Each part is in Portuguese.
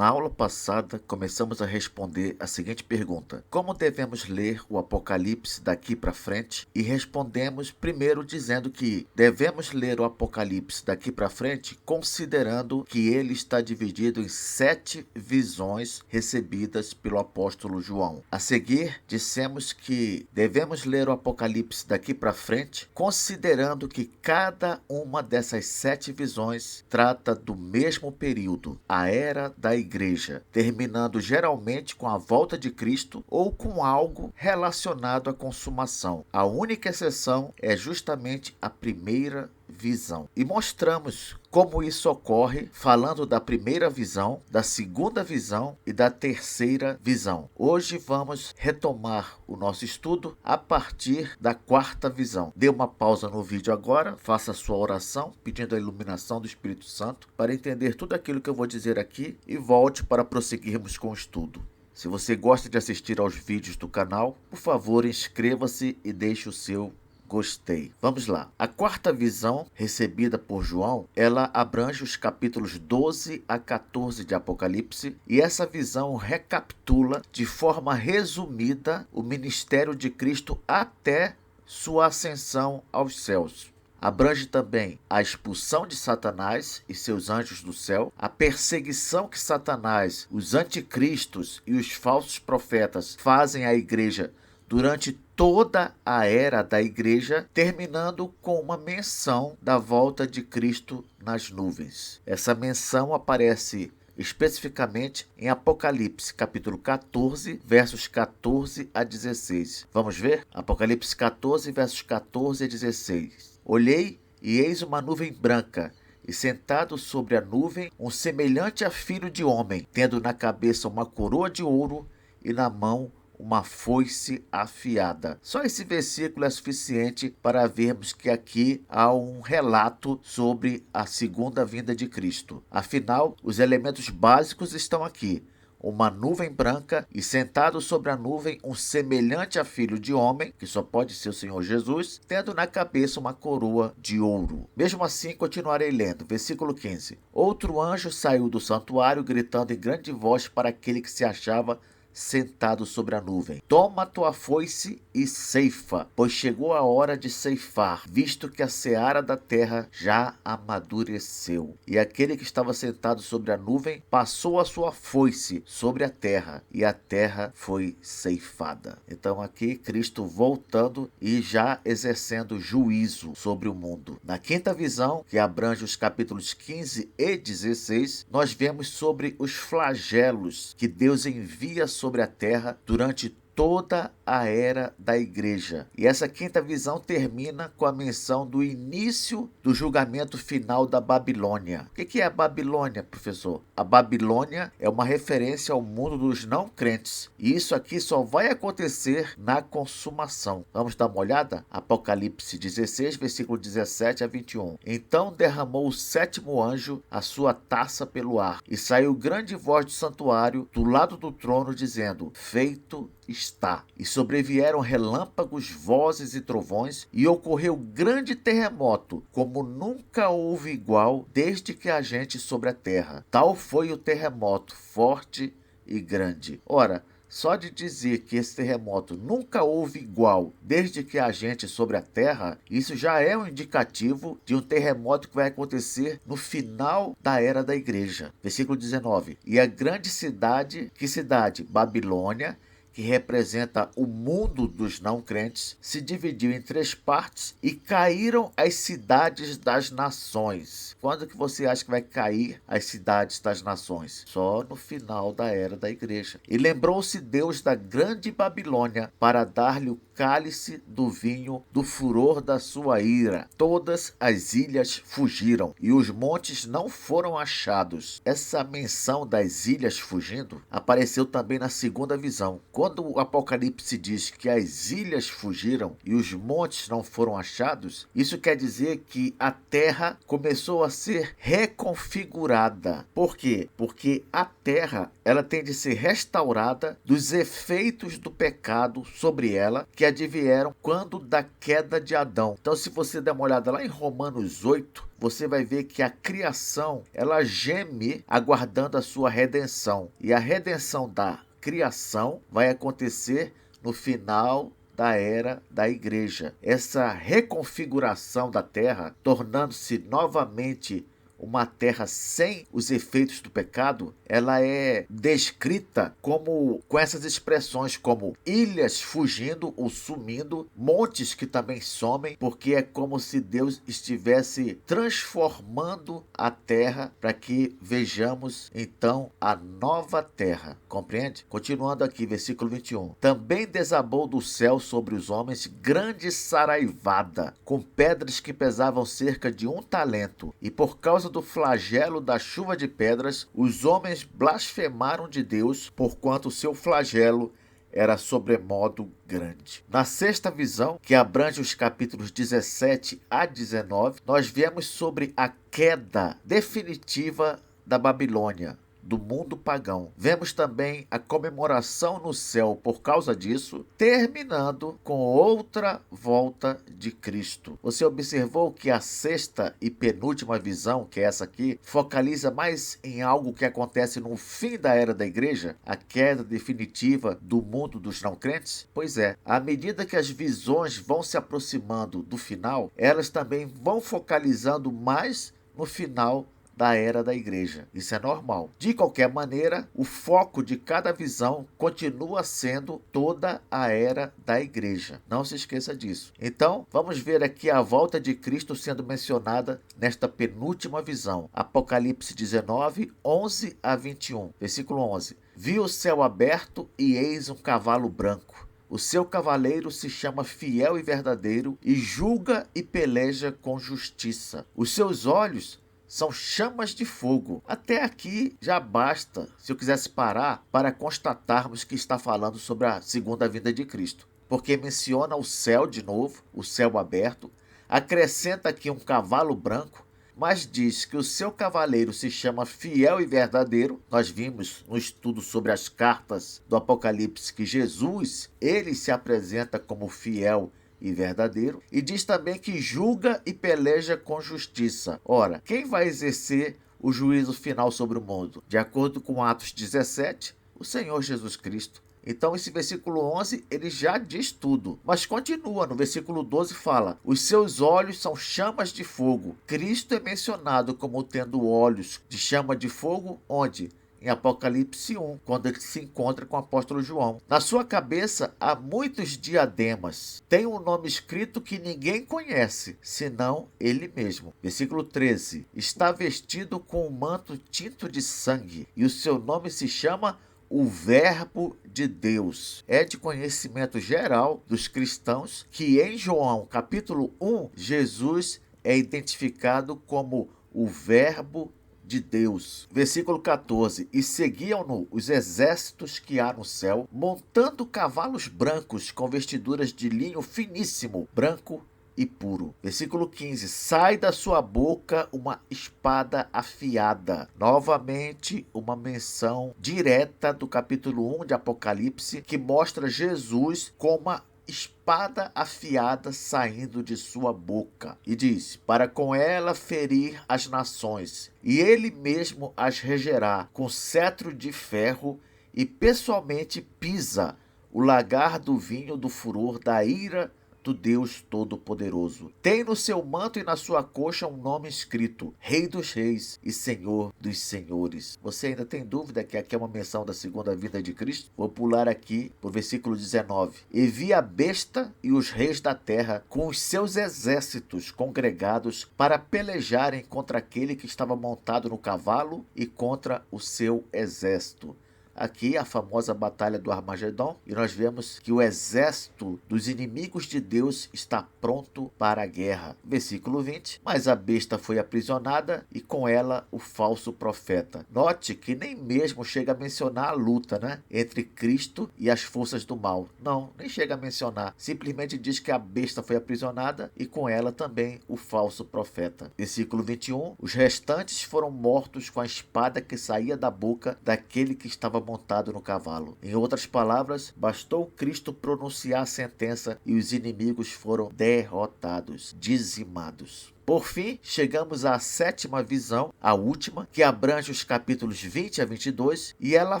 Na aula passada, começamos a responder a seguinte pergunta: como devemos ler o Apocalipse daqui para frente? E respondemos primeiro dizendo que devemos ler o Apocalipse daqui para frente considerando que ele está dividido em 7 visões recebidas pelo apóstolo João. A seguir, dissemos que devemos ler o Apocalipse daqui para frente considerando que cada uma dessas 7 visões trata do mesmo período, a era da igreja, terminando geralmente com a volta de Cristo ou com algo relacionado à consumação. A única exceção é justamente a primeira visão. E mostramos como isso ocorre falando da primeira visão, da segunda visão e da terceira visão. Hoje vamos retomar o nosso estudo a partir da quarta visão. Dê uma pausa no vídeo agora, faça a sua oração pedindo a iluminação do Espírito Santo para entender tudo aquilo que eu vou dizer aqui e volte para prosseguirmos com o estudo. Se você gosta de assistir aos vídeos do canal, por favor inscreva-se e deixe o seu gostei. Vamos lá. A quarta visão recebida por João, ela abrange os capítulos 12 a 14 de Apocalipse e essa visão recapitula de forma resumida o ministério de Cristo até sua ascensão aos céus. Abrange também a expulsão de Satanás e seus anjos do céu, a perseguição que Satanás, os anticristos e os falsos profetas fazem à igreja durante toda a era da igreja, terminando com uma menção da volta de Cristo nas nuvens. Essa menção aparece especificamente em Apocalipse, capítulo 14, versos 14 a 16. Vamos ver? Apocalipse 14, versos 14 a 16. Olhei e eis uma nuvem branca, e sentado sobre a nuvem, um semelhante a filho de homem, tendo na cabeça uma coroa de ouro e na mão uma foice afiada. Só esse versículo é suficiente para vermos que aqui há um relato sobre a segunda vinda de Cristo. Afinal, os elementos básicos estão aqui. Uma nuvem branca e sentado sobre a nuvem um semelhante a filho de homem, que só pode ser o Senhor Jesus, tendo na cabeça uma coroa de ouro. Mesmo assim, continuarei lendo. Versículo 15. Outro anjo saiu do santuário, gritando em grande voz para aquele que se achava sentado sobre a nuvem: toma tua foice e ceifa, pois chegou a hora de ceifar, visto que a seara da terra já amadureceu. E aquele que estava sentado sobre a nuvem passou a sua foice sobre a terra, e a terra foi ceifada. Então aqui Cristo voltando e já exercendo juízo sobre o mundo. Na quinta visão, que abrange os capítulos 15 e 16, nós vemos sobre os flagelos que Deus envia sobre a terra durante toda a era da igreja. E essa quinta visão termina com a menção do início do julgamento final da Babilônia. O que é a Babilônia, professor? A Babilônia é uma referência ao mundo dos não crentes. E isso aqui só vai acontecer na consumação. Vamos dar uma olhada? Apocalipse 16, versículo 17 a 21. Então derramou o sétimo anjo a sua taça pelo ar, e saiu grande voz do santuário do lado do trono, dizendo: feito está. E sobrevieram relâmpagos, vozes e trovões, e ocorreu grande terremoto, como nunca houve igual desde que há gente sobre a terra. Tal foi o terremoto, forte e grande. Ora, só de dizer que esse terremoto nunca houve igual desde que há gente sobre a terra, isso já é um indicativo de um terremoto que vai acontecer no final da era da igreja. Versículo 19. E a grande cidade, que cidade? Babilônia, que representa o mundo dos não crentes, se dividiu em 3 partes e caíram as cidades das nações. Quando que você acha que vai cair as cidades das nações? Só no final da era da igreja. E lembrou-se Deus da grande Babilônia para dar-lhe o cálice do vinho do furor da sua ira. Todas as ilhas fugiram e os montes não foram achados. Essa menção das ilhas fugindo apareceu também na segunda visão. Quando o Apocalipse diz que as ilhas fugiram e os montes não foram achados, isso quer dizer que a terra começou a ser reconfigurada. Por quê? Porque a terra ela tem de ser restaurada dos efeitos do pecado sobre ela que advieram quando da queda de Adão. Então, se você der uma olhada lá em Romanos 8, você vai ver que a criação, ela geme aguardando a sua redenção. E a redenção da criação vai acontecer no final da era da igreja. Essa reconfiguração da terra, tornando-se novamente uma terra sem os efeitos do pecado, ela é descrita com essas expressões como ilhas fugindo ou sumindo, montes que também somem, porque é como se Deus estivesse transformando a terra para que vejamos então a nova terra. Compreende? Continuando aqui, versículo 21. Também desabou do céu sobre os homens grande saraivada, com pedras que pesavam cerca de 1 talento, e por causa do flagelo da chuva de pedras, os homens blasfemaram de Deus, porquanto o seu flagelo era sobremodo grande. Na sexta visão, que abrange os capítulos 17 a 19, nós vemos sobre a queda definitiva da Babilônia, do mundo pagão. Vemos também a comemoração no céu por causa disso, terminando com outra volta de Cristo. Você observou que a sexta e penúltima visão, que é essa aqui, focaliza mais em algo que acontece no fim da era da igreja, a queda definitiva do mundo dos não crentes? Pois é, à medida que as visões vão se aproximando do final, elas também vão focalizando mais no final da era da igreja. Isso é normal. De qualquer maneira, o foco de cada visão continua sendo toda a era da igreja. Não se esqueça disso. Então, vamos ver aqui a volta de Cristo sendo mencionada nesta penúltima visão. Apocalipse 19, 11 a 21. Versículo 11. Vi o céu aberto e eis um cavalo branco. O seu cavaleiro se chama Fiel e Verdadeiro e julga e peleja com justiça. Os seus olhos são chamas de fogo. Até aqui já basta, se eu quisesse parar, para constatarmos que está falando sobre a segunda vinda de Cristo. Porque menciona o céu de novo, o céu aberto, acrescenta aqui um cavalo branco, mas diz que o seu cavaleiro se chama Fiel e Verdadeiro. Nós vimos no estudo sobre as cartas do Apocalipse que Jesus, ele se apresenta como fiel e verdadeiro, e diz também que julga e peleja com justiça. Ora, quem vai exercer o juízo final sobre o mundo? De acordo com Atos 17, o Senhor Jesus Cristo. Então esse versículo 11, ele já diz tudo. Mas continua, no versículo 12 fala: os seus olhos são chamas de fogo. Cristo é mencionado como tendo olhos de chama de fogo, onde? Em Apocalipse 1, quando ele se encontra com o apóstolo João. Na sua cabeça há muitos diademas. Tem um nome escrito que ninguém conhece, senão ele mesmo. Versículo 13. Está vestido com um manto tinto de sangue, e o seu nome se chama o Verbo de Deus. É de conhecimento geral dos cristãos que em João capítulo 1, Jesus é identificado como o Verbo de Deus. Versículo 14. E seguiam-no os exércitos que há no céu, montando cavalos brancos com vestiduras de linho finíssimo, branco e puro. Versículo 15. Sai da sua boca uma espada afiada. Novamente, uma menção direta do capítulo 1 de Apocalipse, que mostra Jesus como uma espada afiada saindo de sua boca. E diz: para com ela ferir as nações, e ele mesmo as regerá com cetro de ferro, e pessoalmente pisa o lagar do vinho do furor da ira do Deus Todo-Poderoso. Tem no seu manto e na sua coxa um nome escrito: Rei dos Reis e Senhor dos Senhores. Você ainda tem dúvida que aqui é uma menção da segunda vinda de Cristo? Vou pular aqui para o versículo 19. E vi a besta e os reis da terra com os seus exércitos congregados para pelejarem contra aquele que estava montado no cavalo e contra o seu exército. Aqui a famosa batalha do Armagedon, e nós vemos que o exército dos inimigos de Deus está pronto para a guerra. Versículo 20. Mas a besta foi aprisionada e com ela o falso profeta. Note que nem mesmo chega a mencionar a luta, entre Cristo e as forças do mal. Não, nem chega a mencionar. Simplesmente diz que a besta foi aprisionada e com ela também o falso profeta. Versículo 21. Os restantes foram mortos com a espada que saía da boca daquele que estava montado no cavalo. Em outras palavras, bastou Cristo pronunciar a sentença e os inimigos foram derrotados, dizimados. Por fim, chegamos à sétima visão, a última, que abrange os capítulos 20 a 22, e ela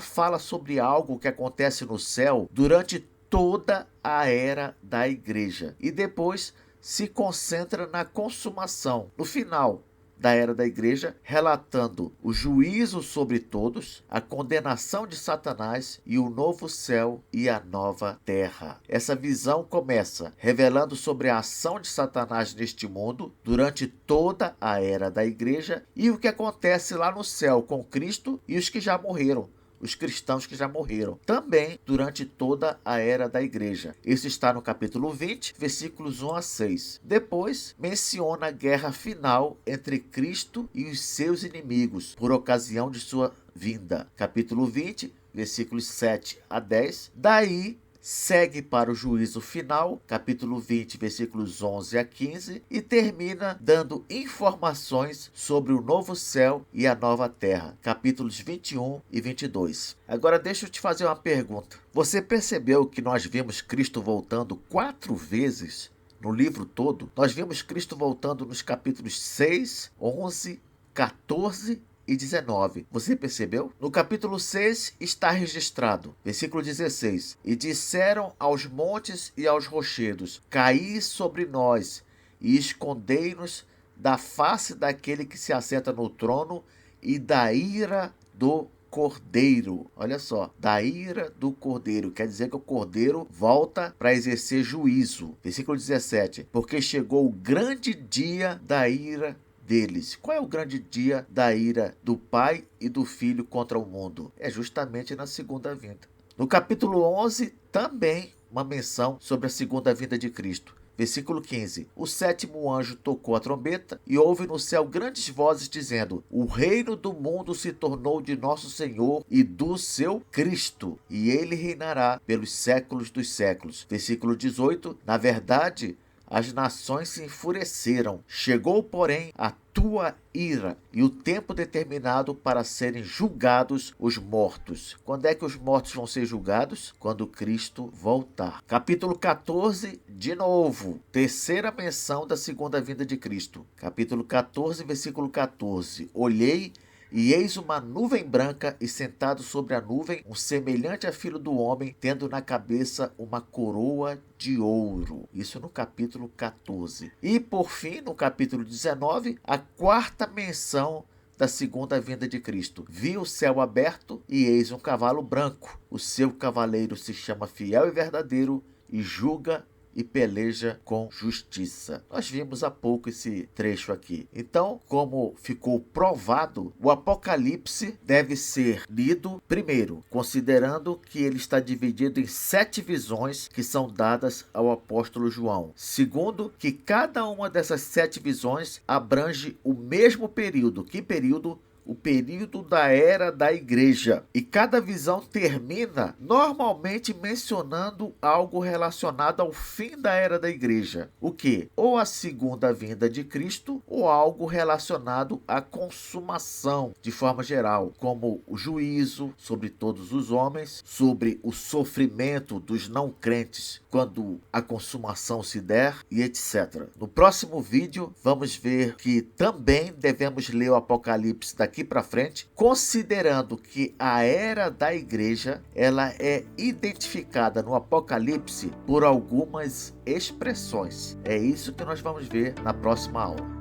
fala sobre algo que acontece no céu durante toda a era da igreja. E depois se concentra na consumação, no final da era da igreja, relatando o juízo sobre todos, a condenação de Satanás e o novo céu e a nova terra. Essa visão começa revelando sobre a ação de Satanás neste mundo durante toda a era da igreja e o que acontece lá no céu com Cristo e os que já morreram. Os cristãos que já morreram, também durante toda a era da igreja. Isso está no capítulo 20, versículos 1 a 6. Depois, menciona a guerra final entre Cristo e os seus inimigos, por ocasião de sua vinda. Capítulo 20, versículos 7 a 10. Daí, segue para o juízo final, capítulo 20, versículos 11 a 15, e termina dando informações sobre o novo céu e a nova terra, capítulos 21 e 22. Agora deixa eu te fazer uma pergunta. Você percebeu que nós vimos Cristo voltando 4 vezes no livro todo? Nós vimos Cristo voltando nos capítulos 6, 11, 14 e 19. Você percebeu? No capítulo 6 está registrado, versículo 16: E disseram aos montes e aos rochedos: Caí sobre nós e escondei-nos da face daquele que se assenta no trono e da ira do Cordeiro. Olha só, da ira do Cordeiro. Quer dizer que o Cordeiro volta para exercer juízo. Versículo 17: Porque chegou o grande dia da ira deles. Qual é o grande dia da ira do Pai e do Filho contra o mundo? É justamente na segunda vinda. No capítulo 11, também uma menção sobre a segunda vinda de Cristo. Versículo 15: O sétimo anjo tocou a trombeta e houve no céu grandes vozes dizendo: O reino do mundo se tornou de nosso Senhor e do seu Cristo, e ele reinará pelos séculos dos séculos. Versículo 18: Na verdade, as nações se enfureceram. Chegou, porém, a tua ira e o tempo determinado para serem julgados os mortos. Quando é que os mortos vão ser julgados? Quando Cristo voltar. Capítulo 14, de novo, terceira menção da segunda vinda de Cristo. Capítulo 14, versículo 14. Olhei e eis uma nuvem branca, e sentado sobre a nuvem, um semelhante a filho do homem, tendo na cabeça uma coroa de ouro. Isso no capítulo 14. E por fim, no capítulo 19, a quarta menção da segunda vinda de Cristo. Vi o céu aberto e eis um cavalo branco. O seu cavaleiro se chama Fiel e Verdadeiro e julga e peleja com justiça. Nós vimos há pouco esse trecho aqui. Então, como ficou provado, o Apocalipse deve ser lido primeiro, considerando que ele está dividido em 7 visões que são dadas ao apóstolo João. Segundo, que cada uma dessas 7 visões abrange o mesmo período. Que período? O período da era da igreja. E cada visão termina normalmente mencionando algo relacionado ao fim da era da igreja. O que? Ou a segunda vinda de Cristo, ou algo relacionado à consumação, de forma geral, como o juízo sobre todos os homens, sobre o sofrimento dos não crentes quando a consumação se der, e etc. No próximo vídeo, vamos ver que também devemos ler o Apocalipse daqui para frente, considerando que a era da igreja ela é identificada no Apocalipse por algumas expressões. É isso que nós vamos ver na próxima aula.